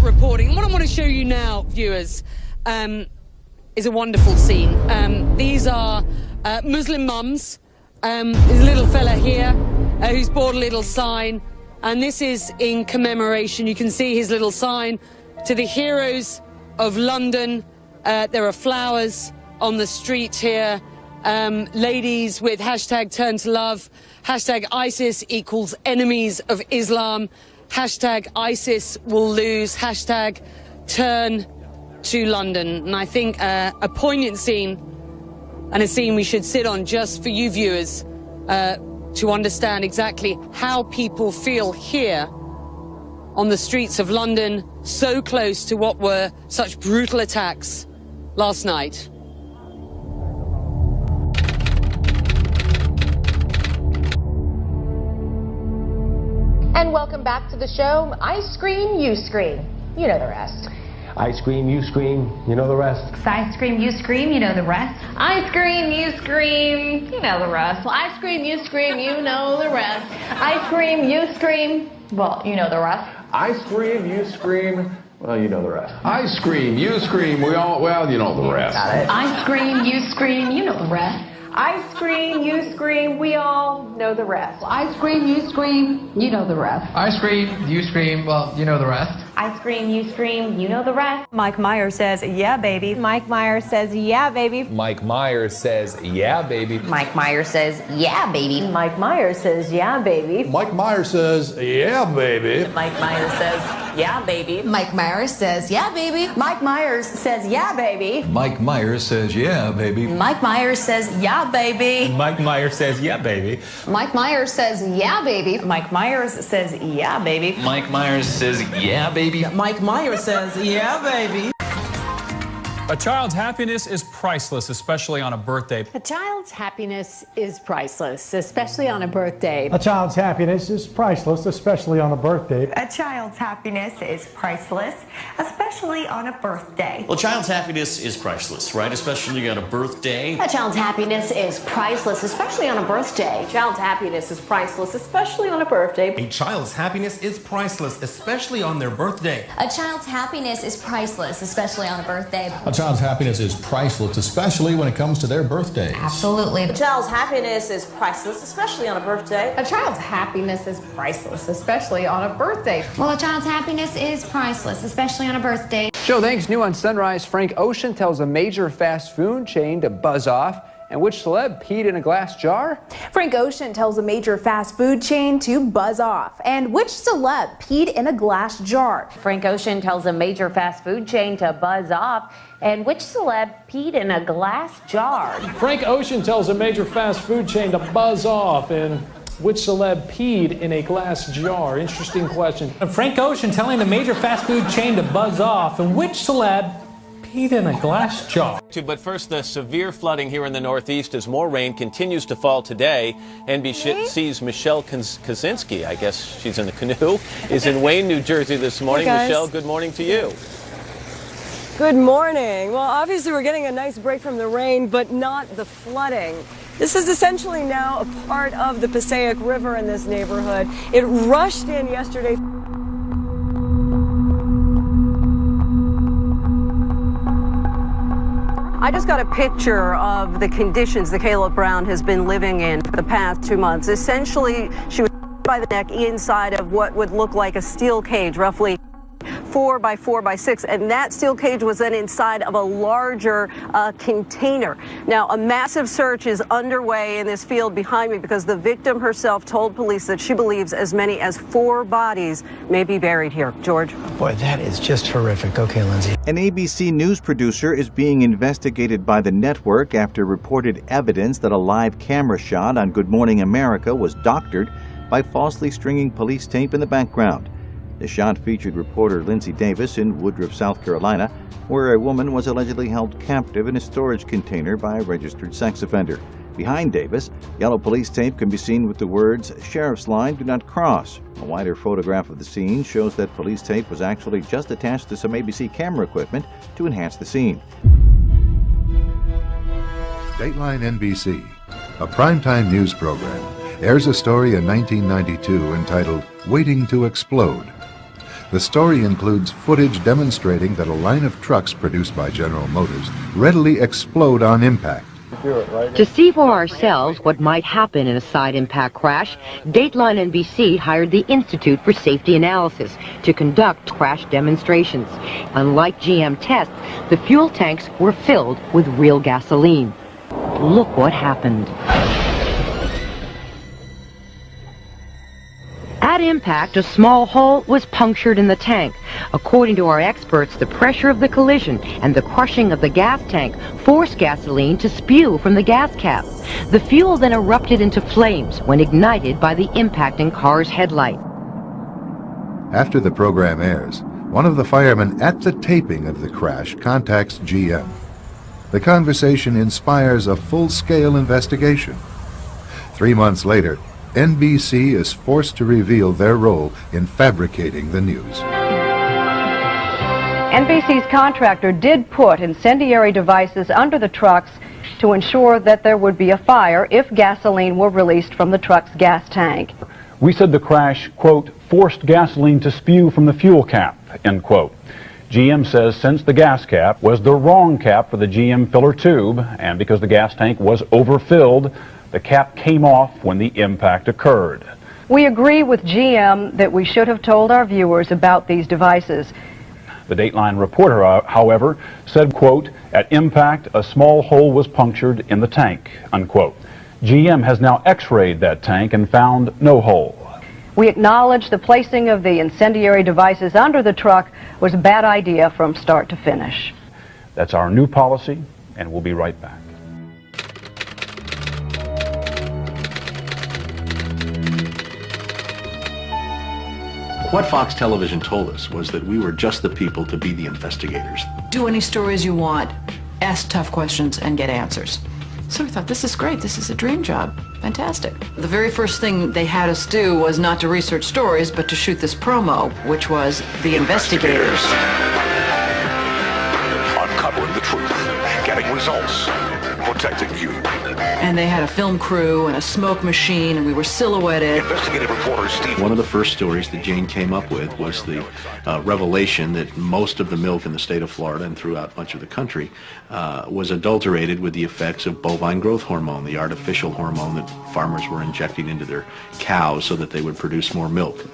Reporting. What I want to show you now, viewers, is a wonderful scene. These are Muslim mums. There's a little fella here who's bought a little sign, and this is in commemoration. You can see his little sign to the heroes of London. There are flowers on the street here. Ladies with hashtag turn to love, hashtag ISIS equals enemies of Islam, hashtag ISIS will lose, hashtag turn to London. And I think a poignant scene, and a scene we should sit on just for you viewers to understand exactly how people feel here on the streets of London, so close to what were such brutal attacks last night. And welcome back to the show. I scream, you scream. You know the rest. I scream, you scream, you know the rest. I scream, you scream, you know the rest. I scream, you scream, you know the rest. Well, I scream, you scream, you know the rest. I scream, you scream, well, you know the rest. I scream, you scream, well, you know the rest. I scream, you scream, well, you know the rest. Got it. I scream, you scream, you know the rest. I scream, you scream, we all know the rest. I scream, you scream, you know the rest. I scream, you scream, well, you know the rest. I scream, you scream, you know the rest. Mike Myers says, yeah, baby. Mike Myers says, yeah, baby. Mike Myers says, yeah, baby. Mike Myers says, yeah, baby. Mike Myers says, yeah, baby. Mike Myers says, yeah, baby. Mike Myers says, yeah, baby. Mike Myers says, yeah, baby. Mike Myers says, yeah, baby. Mike Myers says, yeah, baby. Mike Myers says, yeah, baby. Mike Myers says, yeah, baby. Mike Myers says, yeah, baby. Mike Myers says, yeah, baby. Mike Myers says, yeah, baby. Mike Myers says, yeah, baby. A child's happiness is priceless, especially on a birthday. A child's happiness is priceless, especially on a birthday. A child's happiness is priceless, especially on a birthday. A child's happiness is priceless, especially on a birthday. Well, a child's happiness is priceless, right? Especially on a birthday. A child's happiness is priceless, especially on a birthday. A child's happiness is priceless, especially on a birthday. A child's happiness is priceless, especially on their birthday. A child's happiness is priceless, especially on a birthday. A child's happiness is priceless, especially when it comes to their birthdays. Absolutely. A child's happiness is priceless, especially on a birthday. A child's happiness is priceless, especially on a birthday. Well, a child's happiness is priceless, especially on a birthday. Show thanks. New on Sunrise, Frank Ocean tells a major fast food chain to buzz off. And which celeb peed in a glass jar? Frank Ocean tells a major fast food chain to buzz off. And which celeb peed in a glass jar? Frank Ocean tells a major fast food chain to buzz off. And which celeb peed in a glass jar? Frank Ocean tells a major fast food chain to buzz off. And which celeb peed in a glass jar? Interesting question. Frank Ocean telling the major fast food chain to buzz off, and which celeb peed in a glass jar? But first, the severe flooding here in the Northeast as more rain continues to fall today. NBC's Michelle Kaczynski, I guess she's in the canoe, is in Wayne, New Jersey this morning. Hey, Michelle, good morning to you. Good morning. Well, obviously we're getting a nice break from the rain, but not the flooding. This is essentially now a part of the Passaic River in this neighborhood. It rushed in yesterday. I just got a picture of the conditions that Caleb Brown has been living in for the past 2 months. Essentially, she was by the neck inside of what would look like a steel cage, roughly 4 by 4 by 6, and that steel cage was then inside of a larger container. Now, a massive search is underway in this field behind me because the victim herself told police that she believes as many as 4 bodies may be buried here. George? Boy, that is just horrific. Okay, Lindsay. An ABC News producer is being investigated by the network after reported evidence that a live camera shot on Good Morning America was doctored by falsely stringing police tape in the background. The shot featured reporter Lindsay Davis in Woodruff, South Carolina, where a woman was allegedly held captive in a storage container by a registered sex offender. Behind Davis, yellow police tape can be seen with the words, "Sheriff's Line, do not cross." A wider photograph of the scene shows that police tape was actually just attached to some ABC camera equipment to enhance the scene. Dateline NBC. a primetime news program, airs a story in 1992 entitled Waiting to Explode. The story includes footage demonstrating that a line of trucks produced by General Motors readily explode on impact. To see for ourselves what might happen in a side impact crash, Dateline NBC hired the Institute for Safety Analysis to conduct crash demonstrations. Unlike GM tests, the fuel tanks were filled with real gasoline. Look what happened. At impact, a small hole was punctured in the tank. According to our experts, the pressure of the collision and the crushing of the gas tank forced gasoline to spew from the gas cap. The fuel then erupted into flames when ignited by the impacting car's headlight. After the program airs, one of the firemen at the taping of the crash contacts GM. The conversation inspires a full-scale investigation. 3 months later, NBC is forced to reveal their role in fabricating the news. NBC's contractor did put incendiary devices under the trucks to ensure that there would be a fire if gasoline were released from the truck's gas tank. We said the crash, quote, forced gasoline to spew from the fuel cap, end quote. GM says since the gas cap was the wrong cap for the GM filler tube, and because the gas tank was overfilled, the cap came off when the impact occurred. We agree with GM that we should have told our viewers about these devices. The Dateline reporter, however, said, quote, at impact, a small hole was punctured in the tank, unquote. GM has now x-rayed that tank and found no hole. We acknowledge the placing of the incendiary devices under the truck was a bad idea from start to finish. That's our new policy, and we'll be right back. What Fox Television told us was that we were just the people to be the investigators. Do any stories you want, ask tough questions, and get answers. So we thought, this is great, this is a dream job, fantastic. The very first thing they had us do was not to research stories, but to shoot this promo, which was The Investigators. Uncovering the truth, getting results, protecting you. And they had a film crew and a smoke machine, and we were silhouetted. Investigative reporter Steve. One of the first stories that Jane came up with was the revelation that most of the milk in the state of Florida and throughout much of the country was adulterated with the effects of bovine growth hormone, the artificial hormone that farmers were injecting into their cows so that they would produce more milk.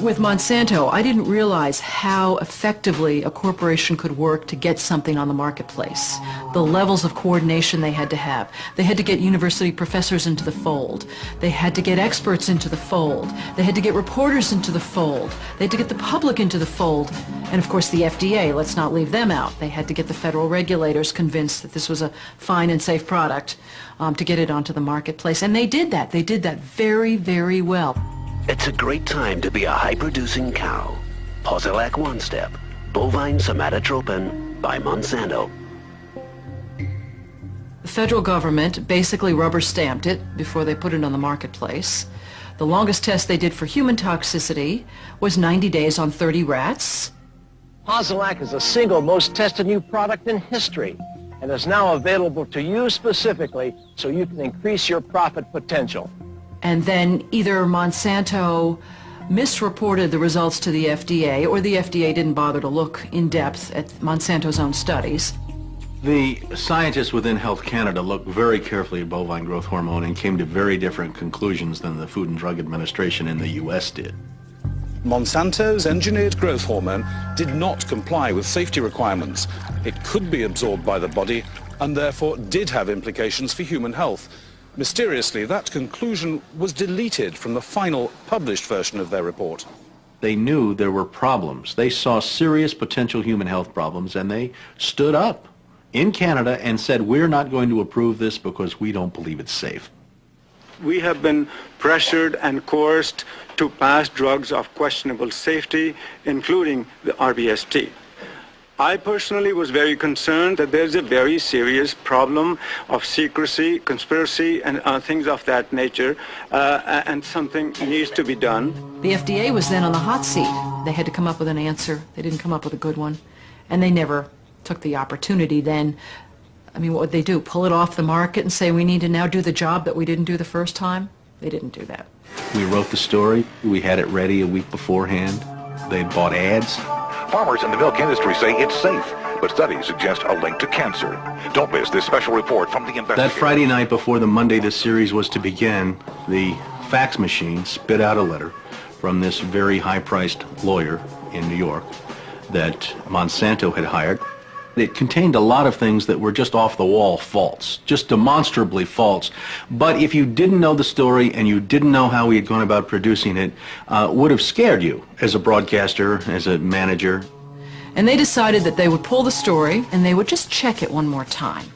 With Monsanto, I didn't realize how effectively a corporation could work to get something on the marketplace. The levels of coordination they had to have. They had to get university professors into the fold. They had to get experts into the fold. They had to get reporters into the fold. They had to get the public into the fold. And of course the FDA, let's not leave them out. They had to get the federal regulators convinced that this was a fine and safe product to get it onto the marketplace. And they did that. They did that very, very well. It's a great time to be a high-producing cow. Posilac One Step, bovine somatotropin by Monsanto. The federal government basically rubber-stamped it before they put it on the marketplace. The longest test they did for human toxicity was 90 days on 30 rats. Posilac is the single most tested new product in history and is now available to you specifically so you can increase your profit potential. And then either Monsanto misreported the results to the FDA, or the FDA didn't bother to look in depth at Monsanto's own studies. The scientists within Health Canada looked very carefully at bovine growth hormone and came to very different conclusions than the Food and Drug Administration in the U.S. did. Monsanto's engineered growth hormone did not comply with safety requirements. It could be absorbed by the body and therefore did have implications for human health. Mysteriously, that conclusion was deleted from the final published version of their report. They knew there were problems. They saw serious potential human health problems, and they stood up in Canada and said, we're not going to approve this because we don't believe it's safe. We have been pressured and coerced to pass drugs of questionable safety, including the RBST. I personally was very concerned that there's a very serious problem of secrecy, conspiracy, and things of that nature, and something needs to be done. The FDA was then on the hot seat. They had to come up with an answer. They didn't come up with a good one. And they never took the opportunity then I mean, what would they do? Pull it off the market and say we need to now do the job that we didn't do the first time? They didn't do that. We wrote the story. We had it ready a week beforehand. They bought ads. Farmers in the milk industry say it's safe, but studies suggest a link to cancer. Don't miss this special report from the investigator. That Friday night before the Monday this series was to begin, the fax machine spit out a letter from this very high-priced lawyer in New York that Monsanto had hired. It contained a lot of things that were just off-the-wall false, just demonstrably false. But if you didn't know the story and you didn't know how he had gone about producing it, would have scared you as a broadcaster, as a manager. And they decided that they would pull the story and they would just check it one more time.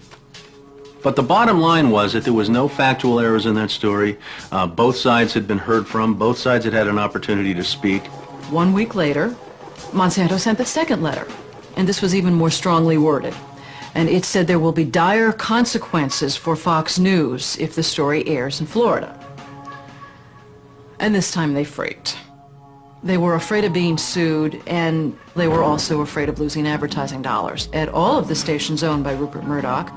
But the bottom line was that there was no factual errors in that story. Both sides had been heard from. Both sides had had an opportunity to speak. 1 week later, Monsanto sent the second letter. And this was even more strongly worded. And it said there will be dire consequences for Fox News if the story airs in Florida. And this time they freaked. They were afraid of being sued, and they were also afraid of losing advertising dollars at all of the stations owned by Rupert Murdoch.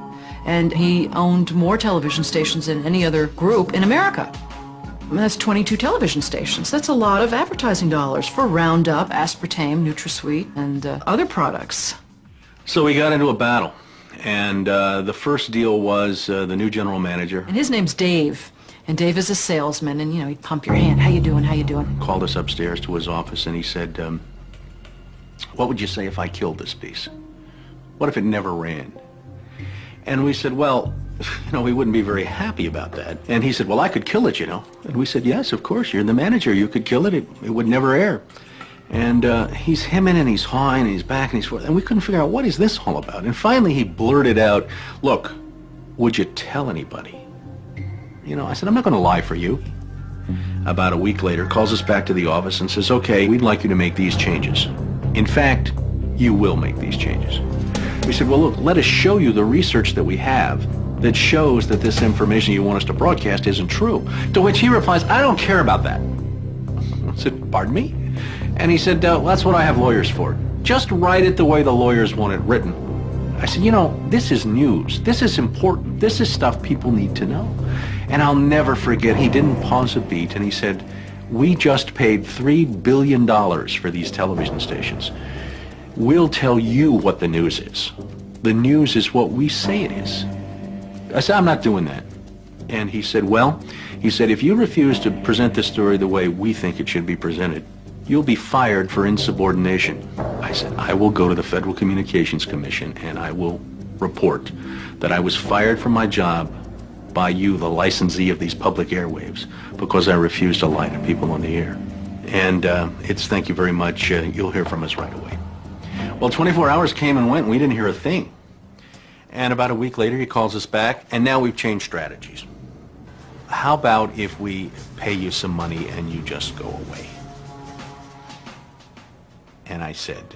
And he owned more television stations than any other group in America. I mean, that's 22 television stations. That's a lot of advertising dollars for Roundup, aspartame, NutraSweet, and other products. So we got into a battle, and the first deal was the new general manager. And his name's Dave. And Dave is a salesman, and, you know, he'd pump your hand. How you doing? How you doing? Called us upstairs to his office, and he said, what would you say if I killed this piece? What if it never ran? And we said, well, you know, we wouldn't be very happy about that. And he said, well, I could kill it, you know. And we said, yes, of course, you're the manager. You could kill it. It would never air. And he's hemming and he's hawing and he's back and he's forth. And we couldn't figure out, what is this all about? And finally he blurted out, look, would you tell anybody? You know, I said, I'm not going to lie for you. About a week later, calls us back to the office and says, okay, we'd like you to make these changes. In fact, you will make these changes. We said, well, look, let us show you the research that we have that shows that this information you want us to broadcast isn't true. To which he replies, I don't care about that. I said, pardon me? And he said, well, that's what I have lawyers for. Just write it the way the lawyers want it written. I said, you know, this is news. This is important. This is stuff people need to know. And I'll never forget, he didn't pause a beat, and he said, we just paid $3 billion for these television stations. We'll tell you what the news is. The news is what we say it is. I said, I'm not doing that. And he said, well, he said, if you refuse to present this story the way we think it should be presented, you'll be fired for insubordination. I said, I will go to the Federal Communications Commission and I will report that I was fired from my job by you, the licensee of these public airwaves, because I refused to lie to people on the air. And it's thank you very much. You'll hear from us right away. Well, 24 hours came and went and we didn't hear a thing. And about a week later, he calls us back, and now we've changed strategies. How about if we pay you some money and you just go away? And I said,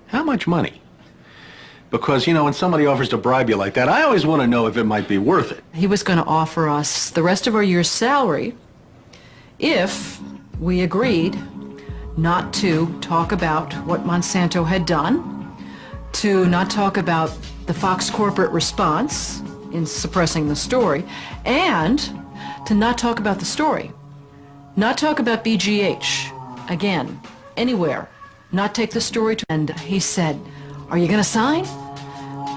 how much money? Because, you know, when somebody offers to bribe you like that, I always want to know if it might be worth it. He was going to offer us the rest of our year's salary if we agreed not to talk about what Monsanto had done, to not talk about the Fox corporate response in suppressing the story, and to not talk about the story. Not talk about BGH, again, anywhere. Not take the story to... And he said, are you going to sign?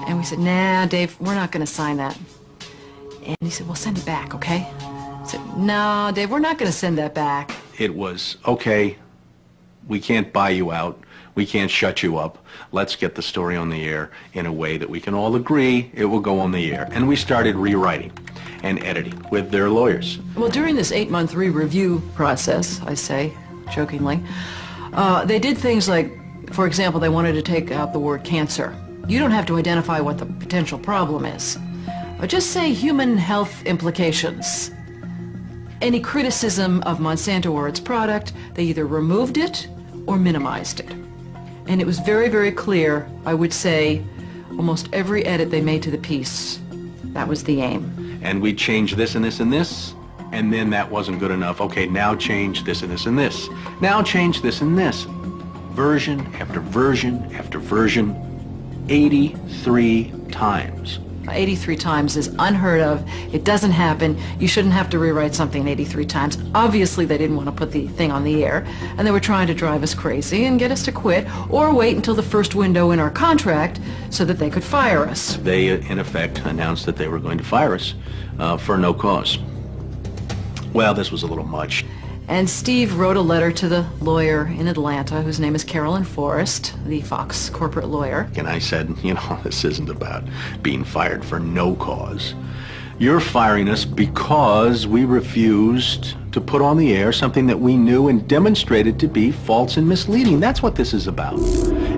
And we said, nah, Dave, we're not going to sign that. And he said, well, send it back, okay? I said, no, Dave, we're not going to send that back. It was, okay, we can't buy you out. We can't shut you up. Let's get the story on the air in a way that we can all agree it will go on the air. And we started rewriting and editing with their lawyers. Well, during this 8-month re-review process, I say, jokingly, they did things like, for example, they wanted to take out the word cancer. You don't have to identify what the potential problem is, but just say human health implications. Any criticism of Monsanto or its product, they either removed it or minimized it. And it was very, very clear, I would say, almost every edit they made to the piece, that was the aim. And we changed this and this and this, and then that wasn't good enough. Okay, now change this and this and this. Now change this and this. Version after version after version, 83 times. 83 times is unheard of. It doesn't happen. You shouldn't have to rewrite something 83 times. Obviously, they didn't want to put the thing on the air, and they were trying to drive us crazy and get us to quit or wait until the first window in our contract so that they could fire us. They, in effect, announced that they were going to fire us for no cause. Well, this was a little much. And Steve wrote a letter to the lawyer in Atlanta, whose name is Carolyn Forrest, the Fox corporate lawyer. And I said, you know, this isn't about being fired for no cause. You're firing us because we refused to put on the air something that we knew and demonstrated to be false and misleading. That's what this is about.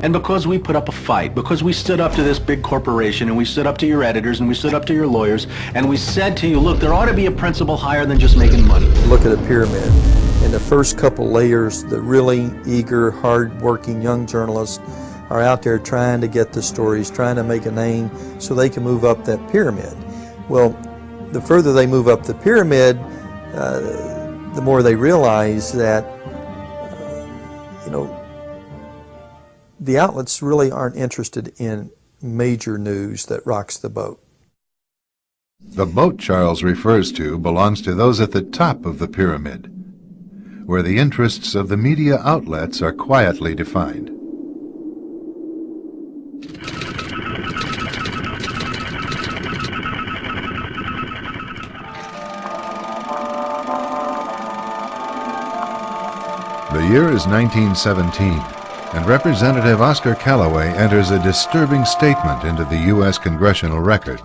And because we put up a fight, because we stood up to this big corporation, and we stood up to your editors, and we stood up to your lawyers, and we said to you, look, there ought to be a principle higher than just making money. Look at a pyramid. In the first couple layers, the really eager, hard-working young journalists are out there trying to get the stories, trying to make a name so they can move up that pyramid. Well, the further they move up the pyramid, the more they realize that, the outlets really aren't interested in major news that rocks the boat. The boat Charles refers to belongs to those at the top of the pyramid, where the interests of the media outlets are quietly defined. The year is 1917, and Representative Oscar Callaway enters a disturbing statement into the U.S. congressional record.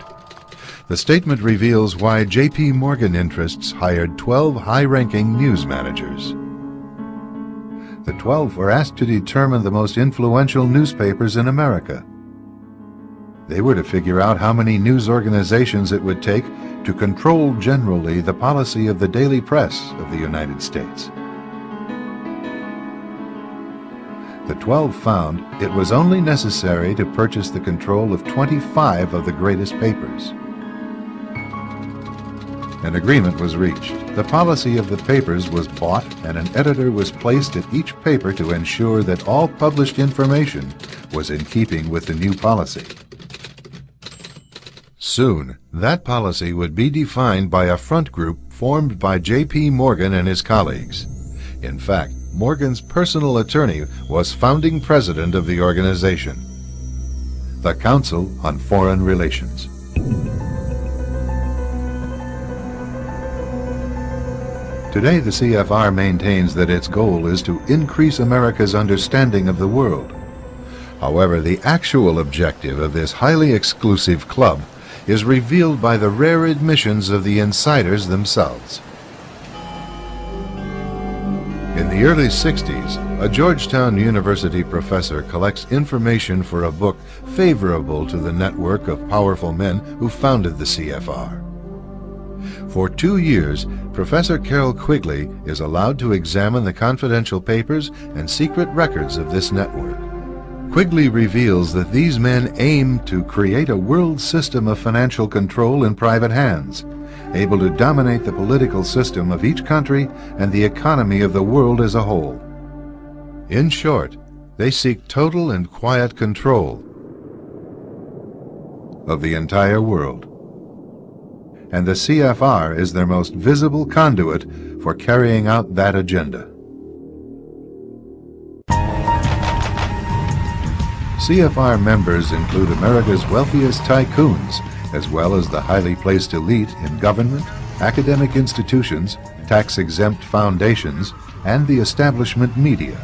The statement reveals why J.P. Morgan interests hired 12 high-ranking news managers. The 12 were asked to determine the most influential newspapers in America. They were to figure out how many news organizations it would take to control generally the policy of the daily press of the United States. The 12 found it was only necessary to purchase the control of 25 of the greatest papers. An agreement was reached. The policy of the papers was bought, and an editor was placed at each paper to ensure that all published information was in keeping with the new policy. Soon, that policy would be defined by a front group formed by J.P. Morgan and his colleagues. In fact, Morgan's personal attorney was founding president of the organization, the Council on Foreign Relations. Today, the CFR maintains that its goal is to increase America's understanding of the world. However, the actual objective of this highly exclusive club is revealed by the rare admissions of the insiders themselves. In the early 60s, a Georgetown University professor collects information for a book favorable to the network of powerful men who founded the CFR. For 2 years, Professor Carroll Quigley is allowed to examine the confidential papers and secret records of this network. Quigley reveals that these men aim to create a world system of financial control in private hands, able to dominate the political system of each country and the economy of the world as a whole. In short, they seek total and quiet control of the entire world. And the CFR is their most visible conduit for carrying out that agenda. CFR members include America's wealthiest tycoons, as well as the highly placed elite in government, academic institutions, tax-exempt foundations, and the establishment media.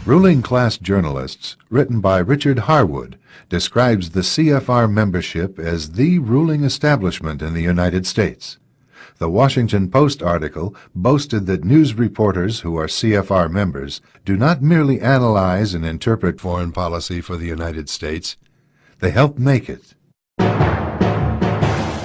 Ruling Class Journalists, written by Richard Harwood, describes the CFR membership as the ruling establishment in the United States. The Washington Post article boasted that news reporters who are CFR members do not merely analyze and interpret foreign policy for the United States, they help make it.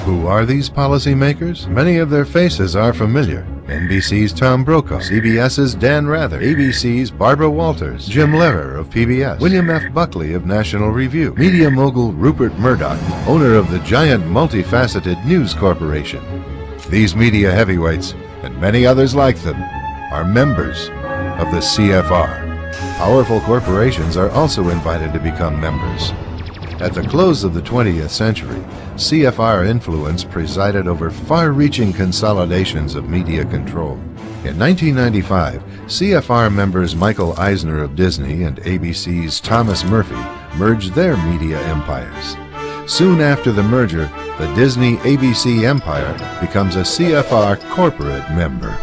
Who are these policymakers? Many of their faces are familiar. NBC's Tom Brokaw, CBS's Dan Rather, ABC's Barbara Walters, Jim Lehrer of PBS, William F. Buckley of National Review, media mogul Rupert Murdoch, owner of the giant multifaceted News Corporation. These media heavyweights, and many others like them, are members of the CFR. Powerful corporations are also invited to become members. At the close of the 20th century, CFR influence presided over far-reaching consolidations of media control. In 1995, CFR members Michael Eisner of Disney and ABC's Thomas Murphy merged their media empires. Soon after the merger, the Disney-ABC empire becomes a CFR corporate member.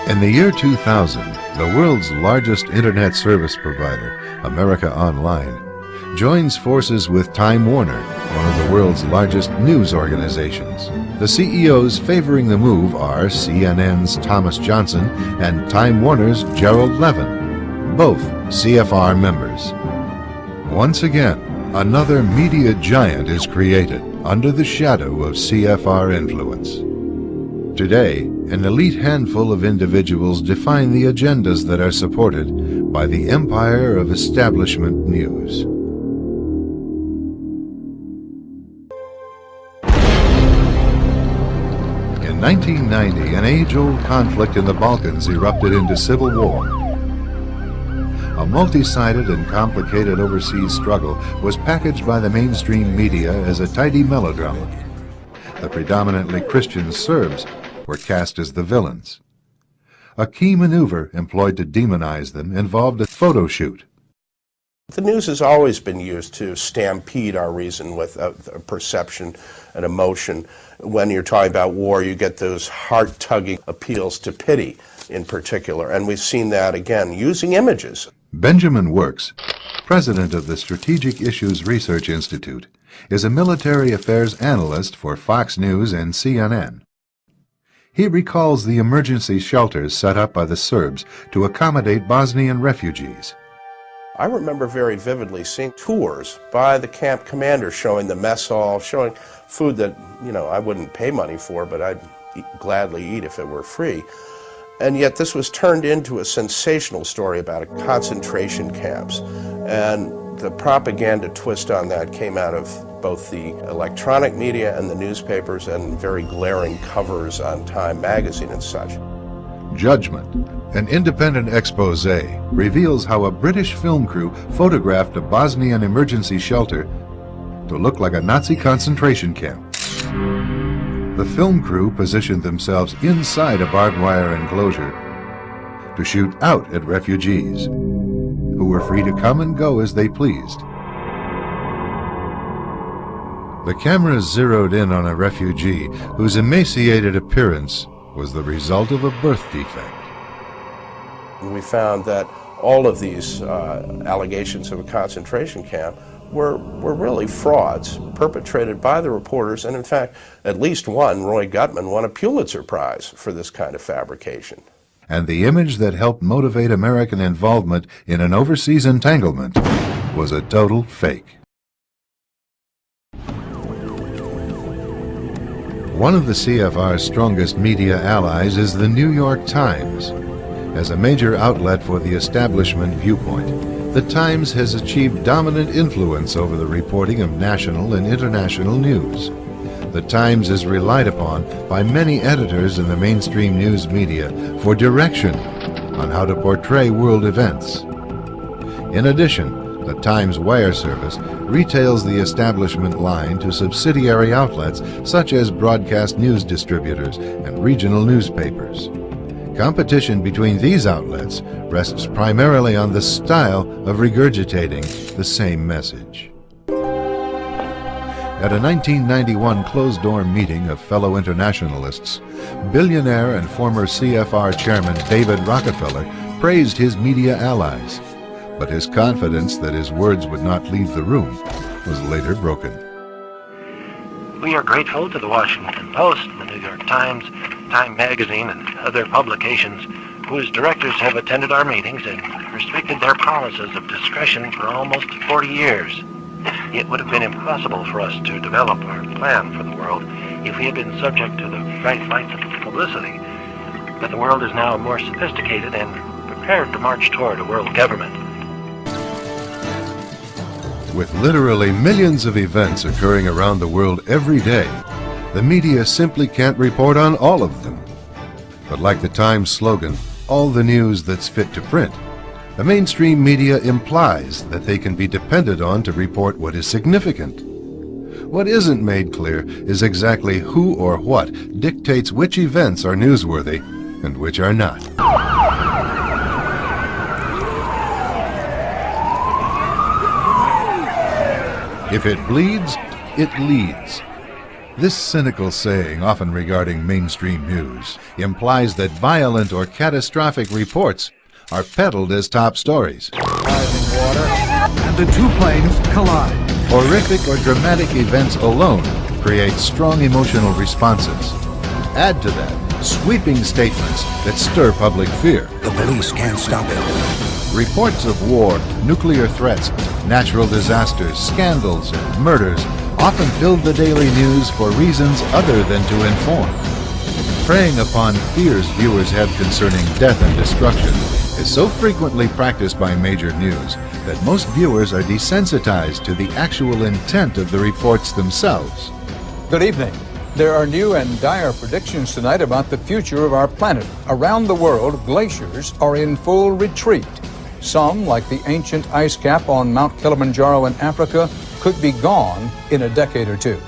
In the year 2000, the world's largest internet service provider, America Online, joins forces with Time Warner, one of the world's largest news organizations. The CEOs favoring the move are CNN's Thomas Johnson and Time Warner's Gerald Levin, both CFR members. Once again, another media giant is created under the shadow of CFR influence. Today, an elite handful of individuals define the agendas that are supported by the empire of establishment news. In 1990, an age-old conflict in the Balkans erupted into civil war. A multi-sided and complicated overseas struggle was packaged by the mainstream media as a tidy melodrama. The predominantly Christian Serbs were cast as the villains. A key maneuver employed to demonize them involved a photo shoot. The news has always been used to stampede our reason with a perception and emotion. When you're talking about war, you get those heart-tugging appeals to pity in particular, and we've seen that again using images. Benjamin Works, president of the Strategic Issues Research Institute, is a military affairs analyst for Fox News and CNN. He recalls the emergency shelters set up by the Serbs to accommodate Bosnian refugees. I remember very vividly seeing tours by the camp commander showing the mess hall, showing food that, I wouldn't pay money for, but I'd gladly eat if it were free. And yet this was turned into a sensational story about concentration camps. And the propaganda twist on that came out of both the electronic media and the newspapers, and very glaring covers on Time magazine and such. Judgment, an independent expose, reveals how a British film crew photographed a Bosnian emergency shelter to look like a Nazi concentration camp. The film crew positioned themselves inside a barbed wire enclosure to shoot out at refugees, who were free to come and go as they pleased. The cameras zeroed in on a refugee whose emaciated appearance was the result of a birth defect. We found that all of these allegations of a concentration camp were really frauds perpetrated by the reporters, and in fact, at least one, Roy Gutman, won a Pulitzer Prize for this kind of fabrication. And the image that helped motivate American involvement in an overseas entanglement was a total fake. One of the CFR's strongest media allies is the New York Times. As a major outlet for the establishment viewpoint, the Times has achieved dominant influence over the reporting of national and international news. The Times is relied upon by many editors in the mainstream news media for direction on how to portray world events. In addition, the Times wire service retails the establishment line to subsidiary outlets such as broadcast news distributors and regional newspapers. Competition between these outlets rests primarily on the style of regurgitating the same message. At a 1991 closed-door meeting of fellow internationalists, billionaire and former CFR chairman David Rockefeller praised his media allies, but his confidence that his words would not leave the room was later broken. We are grateful to the Washington Post, the New York Times, Time magazine, and other publications whose directors have attended our meetings and respected their promises of discretion for almost 40 years. It would have been impossible for us to develop our plan for the world if we had been subject to the bright lights of publicity. But the world is now more sophisticated and prepared to march toward a world government. With literally millions of events occurring around the world every day, the media simply can't report on all of them. But like the Times slogan, all the news that's fit to print, The mainstream media implies that they can be depended on to report what is significant. What isn't made clear is exactly who or what dictates which events are newsworthy and which are not. If it bleeds, it leads. This cynical saying, often regarding mainstream news, implies that violent or catastrophic reports are peddled as top stories. And the two planes collide. Horrific or dramatic events alone create strong emotional responses. Add to that sweeping statements that stir public fear. The police can't stop it. Reports of war, nuclear threats, natural disasters, scandals, and murders often filled the daily news for reasons other than to inform. Preying upon fears viewers have concerning death and destruction is so frequently practiced by major news that most viewers are desensitized to the actual intent of the reports themselves. Good evening. There are new and dire predictions tonight about the future of our planet. Around the world, glaciers are in full retreat. Some, like the ancient ice cap on Mount Kilimanjaro in Africa, could be gone in a decade or two.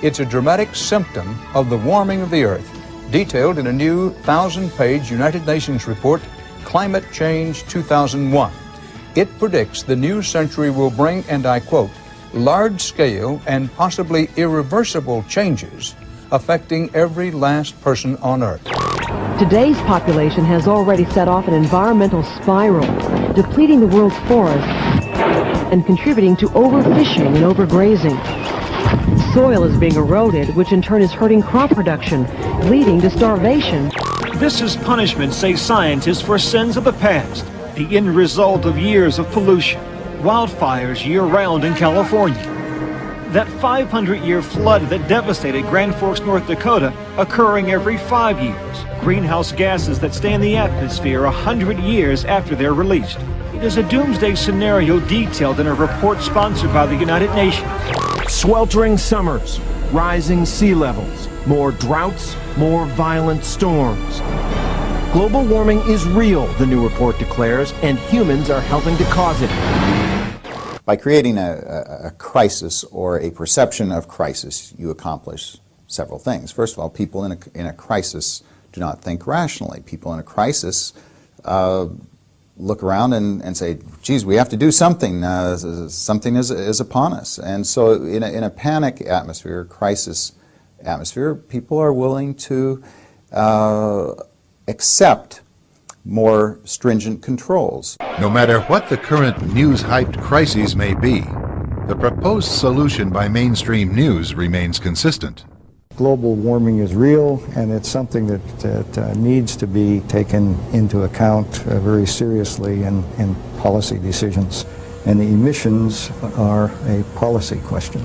It's a dramatic symptom of the warming of the Earth, detailed in a new 1,000-page United Nations report, Climate Change 2001. It predicts the new century will bring, and I quote, large-scale and possibly irreversible changes affecting every last person on Earth. Today's population has already set off an environmental spiral, depleting the world's forests and contributing to overfishing and overgrazing. Soil is being eroded, which in turn is hurting crop production, leading to starvation. This is punishment, say scientists, for sins of the past, the end result of years of pollution, wildfires year-round in California. That 500-year flood that devastated Grand Forks, North Dakota, occurring every 5 years. Greenhouse gases that stay in the atmosphere 100 years after they're released. It is a doomsday scenario detailed in a report sponsored by the United Nations. Sweltering summers, rising sea levels, more droughts, more violent storms. Global warming is real, the new report declares, and humans are helping to cause it. By creating a crisis or a perception of crisis, you accomplish several things. First of all, people in a crisis do not think rationally. People in a crisis look around and say, geez, we have to do something. Something is upon us. And so in a panic atmosphere, crisis atmosphere, people are willing to accept more stringent controls. No matter what the current news-hyped crises may be, the proposed solution by mainstream news remains consistent. Global warming is real, and it's something that needs to be taken into account very seriously in policy decisions. And the emissions are a policy question.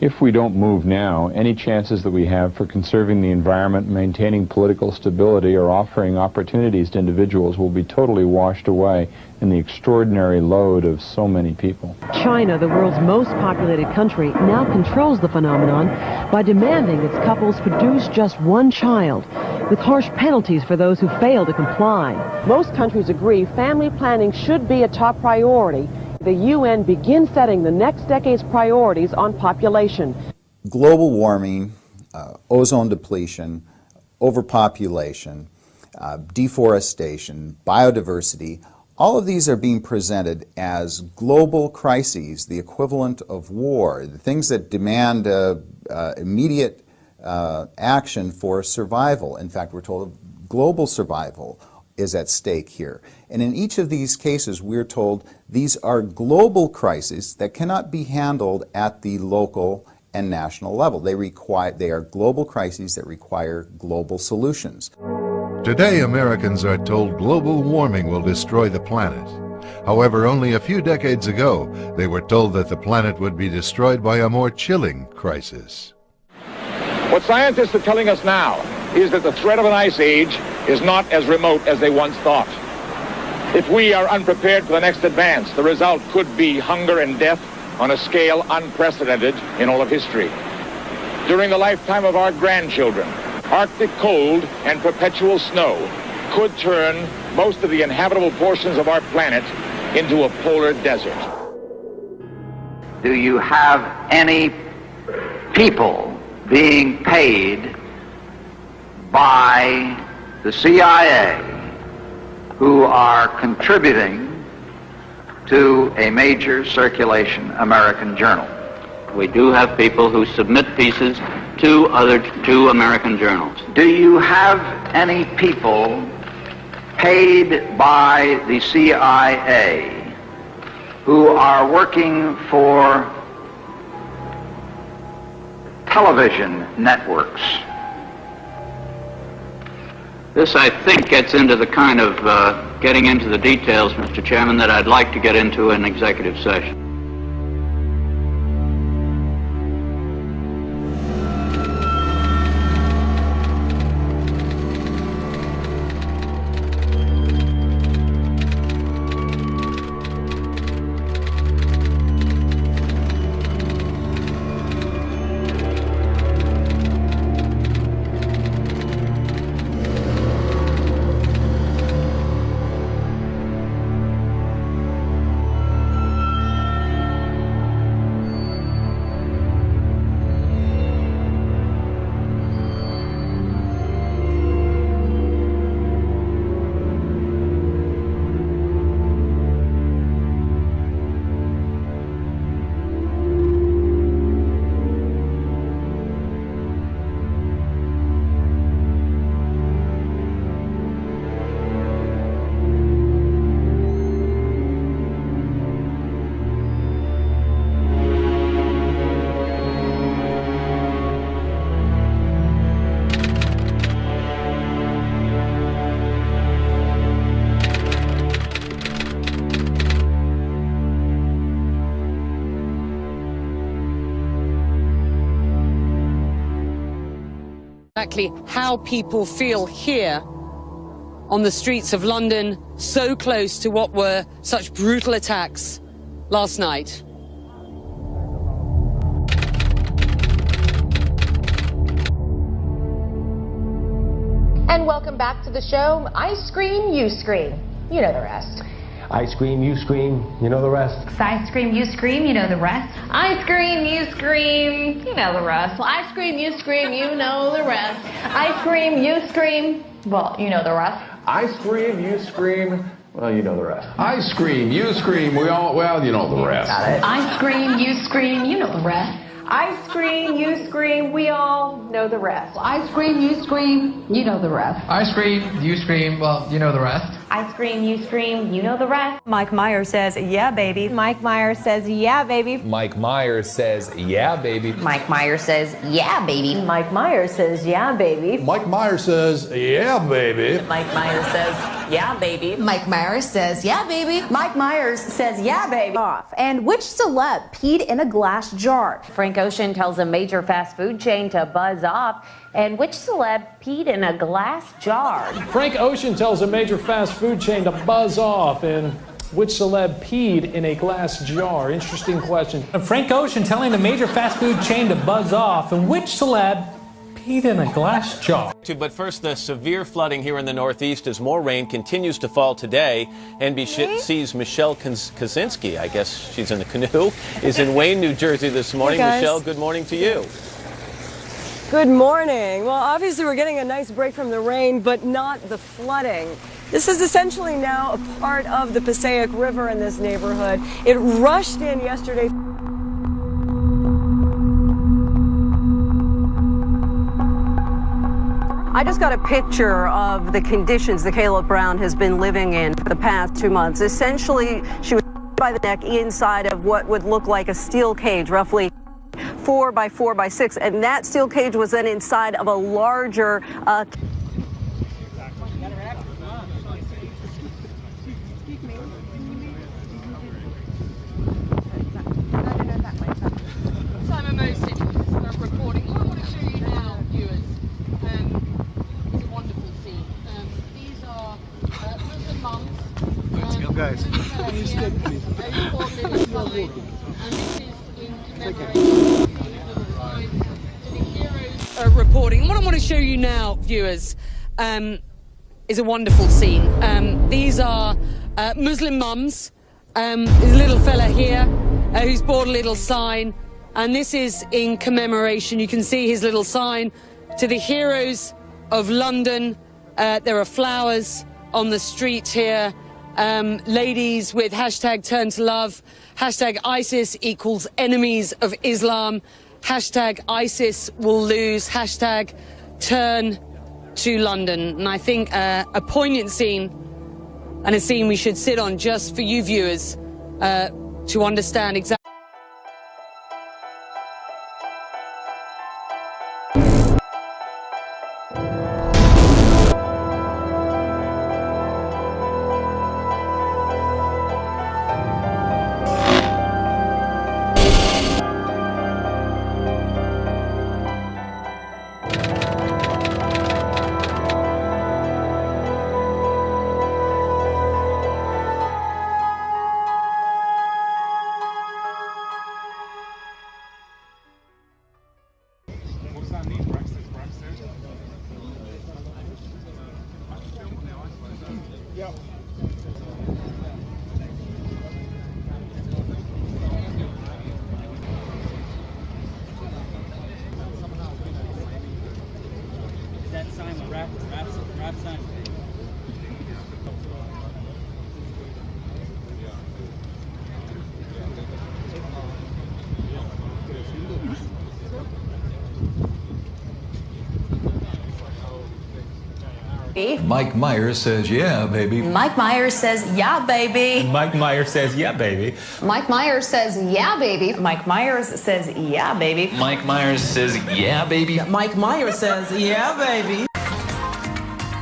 If we don't move now, any chances that we have for conserving the environment, maintaining political stability, or offering opportunities to individuals will be totally washed away in the extraordinary load of so many people. China, the world's most populated country, now controls the phenomenon by demanding its couples produce just one child, with harsh penalties for those who fail to comply. Most countries agree family planning should be a top priority. The UN begins setting the next decade's priorities on population. Global warming, ozone depletion, overpopulation, deforestation, biodiversity, all of these are being presented as global crises, the equivalent of war, the things that demand immediate action for survival. In fact, we're told global survival is at stake here. And in each of these cases, we're told these are global crises that cannot be handled at the local and national level. They are global crises that require global solutions. Today, Americans are told global warming will destroy the planet. However, only a few decades ago, they were told that the planet would be destroyed by a more chilling crisis. What scientists are telling us now is that the threat of an ice age is not as remote as they once thought. If we are unprepared for the next advance, the result could be hunger and death on a scale unprecedented in all of history. During the lifetime of our grandchildren, Arctic cold and perpetual snow could turn most of the inhabitable portions of our planet into a polar desert. Do you have any people being paid by the CIA who are contributing to a major circulation American journal? We do have people who submit pieces to two American journals. Do you have any people paid by the CIA who are working for television networks? This, I think, gets into the kind of getting into the details, Mr. Chairman, that I'd like to get into in executive session. Exactly how people feel here on the streets of London, so close to what were such brutal attacks last night. And welcome back to the show. I scream, you scream. You know the rest. I scream, you scream, you know the rest. I scream, you scream, you know the rest. I scream, you scream, you know the rest. Well, I scream, you scream, you know the rest. I scream, you scream, well, you know the rest. I scream, you scream, well, you know the rest. I scream, you scream, well, you know the rest. Got it. I scream, you scream, you know the rest. I scream, you scream, we all know the rest. I scream, you scream, you know the rest. I scream, you scream, well, you know the rest. I scream, you scream, you know the rest. Mike Myers says, yeah, baby. Mike Myers says, yeah, baby. Mike Myers says, yeah, baby. Mike Myers says, yeah, baby. Mike Myers says, yeah, baby. Mike Myers says, yeah, baby. Mike Myers says, yeah, baby. Mike Myers says, yeah, baby. Mike Myers says, yeah, baby. Off. And which celeb peed in a glass jar? Frank Ocean tells a major fast food chain to buzz off. And which celeb peed in a glass jar? Frank Ocean tells a major fast food chain to buzz off. And which celeb peed in a glass jar? Interesting question. Frank Ocean telling the major fast food chain to buzz off. And which celeb peed in a glass jar? But first, the severe flooding here in the Northeast as more rain continues to fall today. NBC's Michelle Kaczynski, I guess she's in the canoe, is in Wayne, New Jersey this morning. Hey, Michelle, good morning to you. Good morning. Well, obviously we're getting a nice break from the rain, but not the flooding. This is essentially now a part of the Passaic River in this neighborhood. It rushed in yesterday. I just got a picture of the conditions that Caleb Brown has been living in for the past 2 months. Essentially, she was by the neck inside of what would look like a steel cage, roughly 4 by 4 by 6, and that steel cage was then inside of a larger reporting. What I want to show you now, viewers, is a wonderful scene. These are Muslim mums. Let's go, guys. Reporting. What I want to show you now, viewers, is a wonderful scene. These are Muslim mums There's a little fella here who's bought a little sign, and this is in commemoration. You can see his little sign to the heroes of London. There are flowers on the street here. Ladies with hashtag turn to love, hashtag ISIS equals enemies of Islam, hashtag ISIS will lose, hashtag turn to London. And I think a poignant scene, and a scene we should sit on just for you viewers to understand exactly. Mike Myers says, yeah, baby. Mike Myers says, yeah, baby. Mike Myers says, yeah, baby. Mike Myers says, yeah, baby. Mike Myers says, yeah, baby. Mike Myers says, yeah, baby. Mike Myers says, yeah, baby.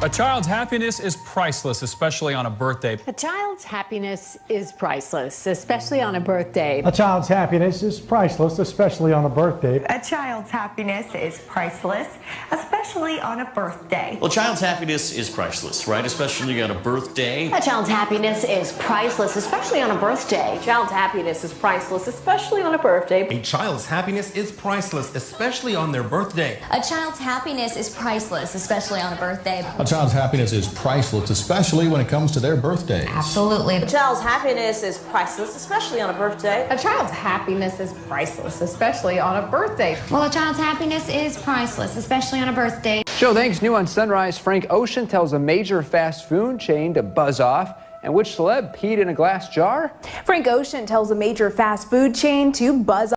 A child's happiness is priceless, especially on a birthday. A child's happiness is priceless, especially on a birthday. A child's happiness is priceless, especially on a birthday. A child's happiness is priceless, especially on a birthday. Well, a child's happiness is priceless, right? Especially on a birthday. A child's happiness is priceless, especially on a birthday. A child's happiness is priceless, especially on a birthday. A child's happiness is priceless, especially on their birthday. A child's happiness is priceless, especially on a birthday. A child's happiness is priceless, especially when it comes to their birthdays. Absolutely. A child's happiness is priceless, especially on a birthday. A child's happiness is priceless, especially on a birthday. Well, a child's happiness is priceless, especially on a birthday. Show thanks. New on Sunrise, Frank Ocean tells a major fast food chain to buzz off. And which celeb peed in a glass jar? Frank Ocean tells a major fast food chain to buzz off.